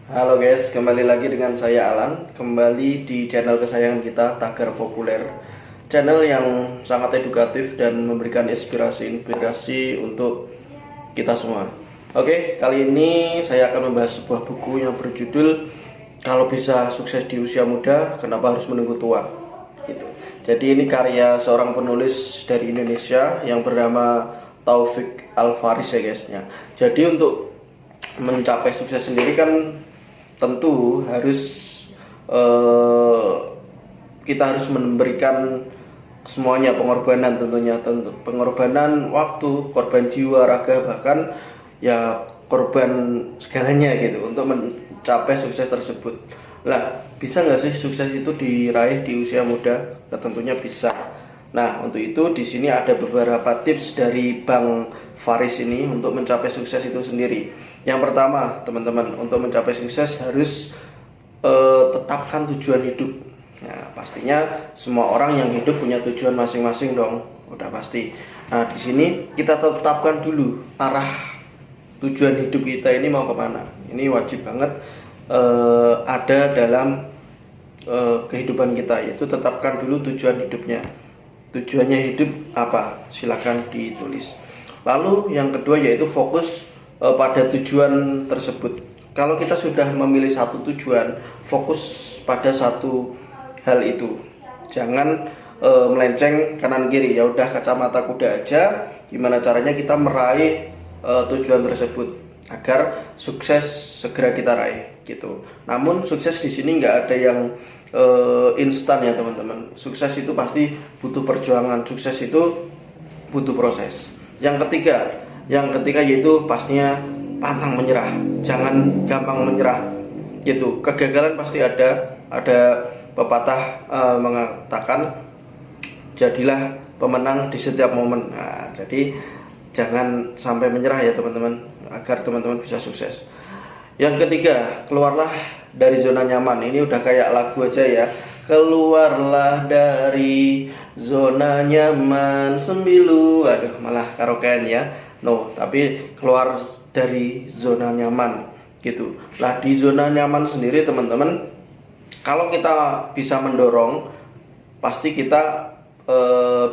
Halo guys, kembali lagi dengan saya Alan. Kembali di channel kesayangan kita, Tagar Populer. Channel yang sangat edukatif dan memberikan inspirasi untuk kita semua. Oke, kali ini saya akan membahas sebuah buku yang berjudul Kalau Bisa Sukses di Usia Muda, Kenapa Harus Menunggu Tua? Gitu. Jadi ini karya seorang penulis dari Indonesia yang bernama Taufik Al-Faris ya guys. Jadi untuk mencapai sukses sendiri kan tentu harus kita harus memberikan semuanya, pengorbanan tentunya, pengorbanan waktu, korban jiwa, raga, bahkan ya korban segalanya gitu untuk mencapai sukses tersebut. Lah, bisa nggak sih sukses itu diraih di usia muda? Nah, tentunya bisa. Nah, untuk itu di sini ada beberapa tips dari Bang Faris ini untuk mencapai sukses itu sendiri. Yang pertama, teman-teman, untuk mencapai sukses harus tetapkan tujuan hidup. Nah, pastinya semua orang yang hidup punya tujuan masing-masing dong, udah pasti. Nah, di sini kita tetapkan dulu arah tujuan hidup kita ini mau kemana. Ini wajib banget ada dalam kehidupan kita, yaitu tetapkan dulu tujuan hidupnya. Tujuannya hidup apa? Silakan ditulis. Lalu yang kedua yaitu fokus pada tujuan tersebut. Kalau kita sudah memilih satu tujuan, fokus pada satu hal itu. Jangan melenceng kanan kiri. Ya udah kacamata kuda aja. Gimana caranya kita meraih tujuan tersebut agar sukses segera kita raih gitu. Namun sukses di sini nggak ada yang instan ya teman-teman. Sukses itu pasti butuh perjuangan. Sukses itu butuh proses. Yang ketiga yaitu pastinya pantang menyerah. Jangan gampang menyerah gitu. Kegagalan pasti ada. Ada pepatah mengatakan jadilah pemenang di setiap momen. Nah, jadi jangan sampai menyerah ya teman-teman, agar teman-teman bisa sukses. Yang ketiga, keluarlah dari zona nyaman. Ini udah kayak lagu aja ya. Keluarlah dari zona nyaman sembilu. Aduh, malah karaokean ya. No, tapi keluar dari zona nyaman gitu. Lah di zona nyaman sendiri teman-teman, kalau kita bisa mendorong, pasti kita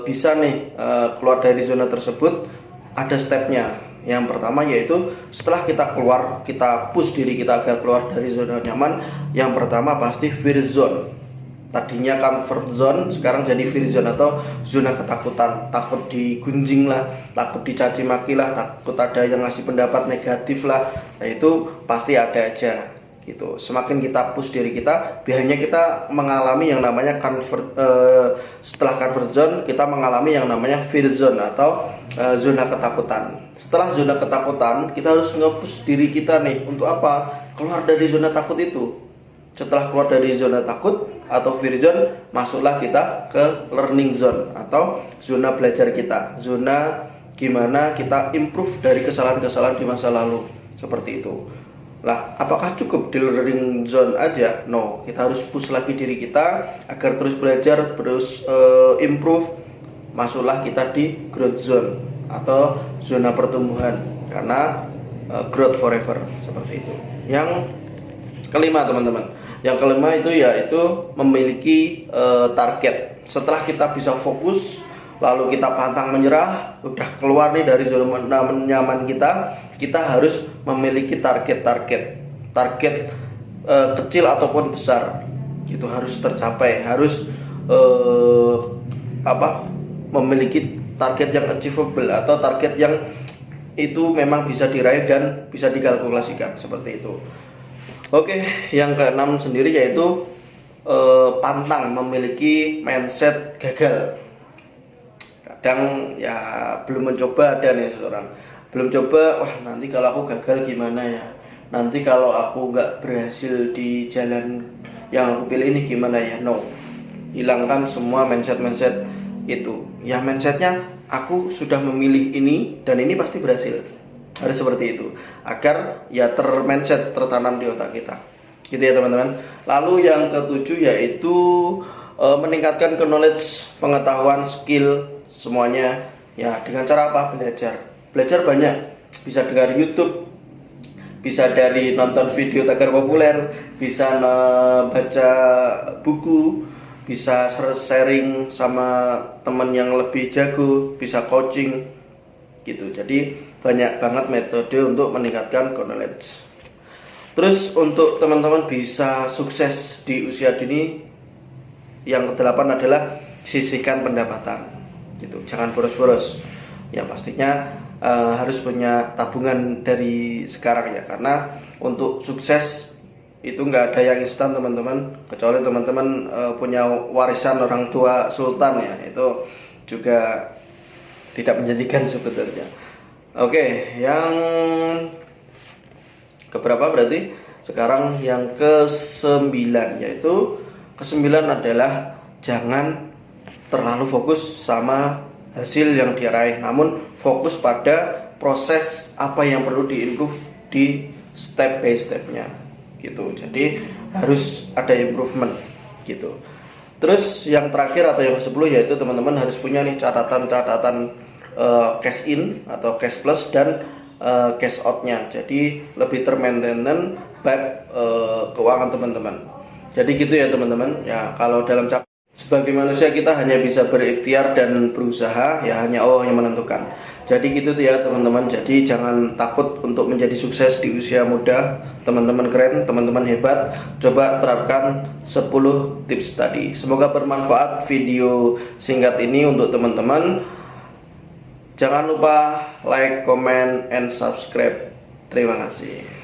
bisa nih keluar dari zona tersebut. Ada stepnya. Yang pertama yaitu setelah kita keluar, kita push diri kita agar keluar dari zona nyaman. Yang pertama pasti fear zone. Tadinya comfort zone, sekarang jadi fear zone atau zona ketakutan. Takut digunjing lah, takut dicaci maki lah, takut ada yang ngasih pendapat negatif lah. Nah itu pasti ada aja gitu. Semakin kita push diri kita, biasanya kita mengalami yang namanya setelah comfort zone kita mengalami yang namanya fear zone atau zona ketakutan. Setelah zona ketakutan, kita harus nge-push diri kita nih untuk apa? Keluar dari zona takut itu. Setelah keluar dari zona takut atau fear zone, masuklah kita ke learning zone atau zona belajar kita. Zona gimana kita improve dari kesalahan-kesalahan di masa lalu. Seperti itu. Lah, apakah cukup di learning zone aja? No, kita harus push lagi diri kita agar terus belajar, terus improve. Masuklah kita di growth zone atau zona pertumbuhan, karena growth forever, seperti itu. Yang kelima teman-teman, yang kelima itu yaitu memiliki target. Setelah kita bisa fokus, lalu kita pantang menyerah, udah keluar nih dari zona nyaman kita harus memiliki target kecil ataupun besar, itu harus tercapai, harus memiliki target yang achievable atau target yang itu memang bisa diraih dan bisa dikalkulasikan, seperti itu. Oke, yang keenam sendiri yaitu pantang memiliki mindset gagal. Kadang ya belum mencoba, ada nih seseorang belum coba, wah nanti kalau aku gagal gimana ya, nanti kalau aku nggak berhasil di jalan yang aku pilih ini gimana ya. No, hilangkan semua mindset itu. Ya mindsetnya aku sudah memilih ini dan ini pasti berhasil, harus seperti itu agar ya mindset tertanam di otak kita gitu ya teman-teman. Lalu yang ketujuh yaitu meningkatkan knowledge, pengetahuan, skill semuanya ya. Dengan cara apa? Belajar banyak, bisa dengar YouTube, bisa dari nonton video tagar populer, bisa baca buku, bisa sharing sama teman yang lebih jago, bisa coaching gitu. Jadi banyak banget metode untuk meningkatkan knowledge. Terus untuk teman-teman bisa sukses di usia dini, yang ke-8 adalah sisihkan pendapatan gitu. Jangan boros-boros. Yang pastinya harus punya tabungan dari sekarang ya, karena untuk sukses itu nggak ada yang instan teman-teman, kecuali teman-teman punya warisan orang tua sultan ya, itu juga tidak menjanjikan sebetulnya. Oke, yang keberapa berarti? Sekarang yang ke-9, yaitu ke-9 adalah jangan terlalu fokus sama hasil yang diraih, namun fokus pada proses apa yang perlu diimprove di step by stepnya gitu. Jadi harus ada improvement gitu. Terus yang terakhir atau yang ke-10 yaitu teman-teman harus punya nih catatan-catatan cash in atau cash plus dan cash outnya. Jadi lebih termaintain back keuangan teman-teman. Jadi gitu ya teman-teman. Ya kalau dalam sebagai manusia kita hanya bisa berikhtiar dan berusaha, ya hanya Allah yang menentukan. Jadi gitu tuh ya teman-teman. Jadi jangan takut untuk menjadi sukses di usia muda. Teman-teman keren, teman-teman hebat. Coba terapkan 10 tips tadi. Semoga bermanfaat video singkat ini untuk teman-teman. Jangan lupa like, comment, and subscribe. Terima kasih.